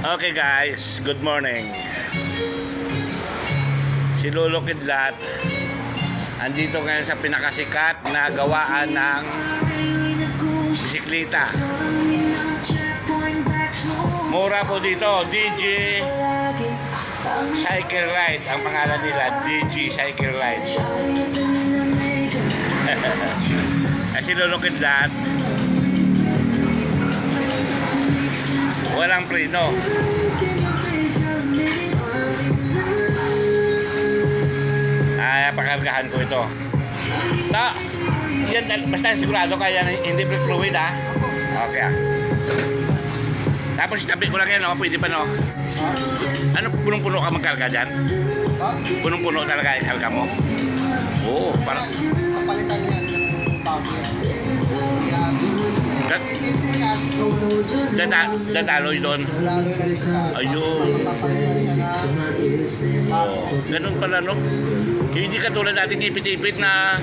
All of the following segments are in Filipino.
Okay guys, good morning. Si Lolo Kidlat andito ngayon sa pinakasikat na gawaan ng bisikleta. Mura po dito, DG Cycle Ride ang pangalan nila, DG Cycle Ride. Si Lolo Kidlat walang preno. Ay, pakargahan ko ito. Yan, basta sigurado kaya hindi brake fluid ha. Okay ah. Tapos itabi ko lang yan, oh. Pwede pa no. Ano, punong-puno ka magkarga dyan? Punong-puno talaga yung karga mo? Oo, parang Kapalitan yan yung power. Dadaloy doon. Ayun. Oh, ganun pala no. Hindi katulad natin ipit-ipit na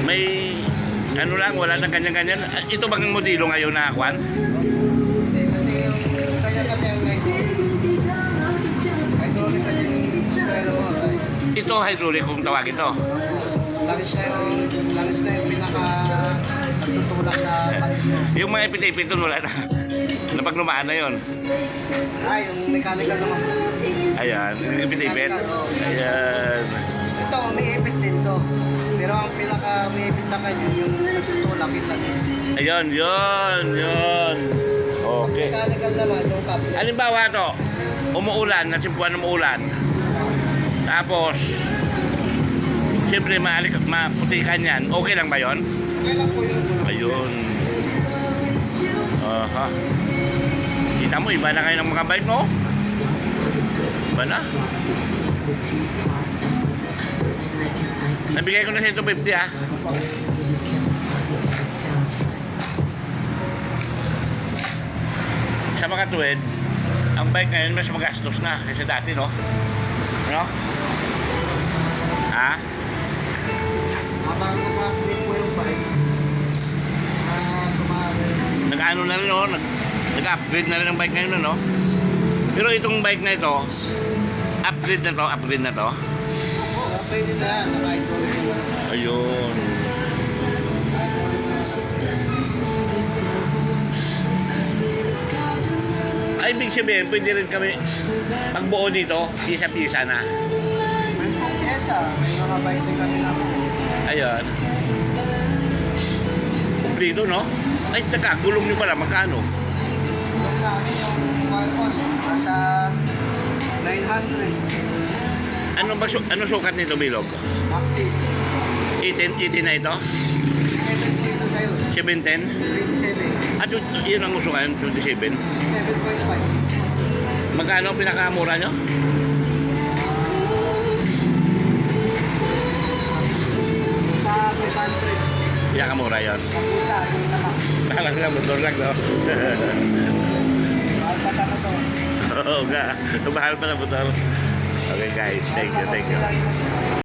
may ano lang, wala nang ganyan-ganyan. Ito bang modelo ngayon na kwan? Kaya kasi ang hydraulic kasi yung pero Ito hydraulic kung tawag ito. langis na yung pinaka nagtutulak sa panis. Yung mga ipit-ipit doon wala na. Napag lumaan na yun. Ay, yung mechanical naman. Ayan, yung ipit-ipit. Ayan. Ito, may ipit din to. Pero ang pinaka may ipit sa kanya yung nagtutulak yung langis. Ayun, yun. Okay. Mechanical naman yung cable. Halimbawa to, umuulan, nasimpuan ng umuulan. Tapos, siyempre maputikan yan. Okay lang ba yun? Okay lang po yun. Ayun. Aha. Kita mo, iba na ngayon ang mga bike mo. Iba na. Nabigay ko na sa 150 ah. Sa mga tuwid, ang bike ngayon mas magastos na kaysa dati, no? Ano? Ha? Habang nag-upgrade po yung bike, sumali. Nag-ano na rin, no? Nag-upgrade na rin ang bike ngayon, no? Pero itong bike na ito, upgrade na to. Pwede na yan, naka-hydraulic. Ayun. Ay, ibig sabihin, pwede rin kami magbuo dito, pisa-pisa na. May pong pyesa, may mga bike din kami na po. Ayun. Kumplito, no? Ay, taka, gulong nyo pala, magkano? Yung namin yung wirefone, nasa 900. Ano sukat nito, Bilog? Active. 18 na ito? 17 na sa'yo. 17? 27. At yun ang usukan, 27. 7.5. Magkano pinakamura nyo? Sa 500. Pinakamura yun. Kapusa, yung tamak. Parang na, motor lang, no? Mahal pa sana to. Oo nga. Mahal pa na motor. Okay guys, thank you.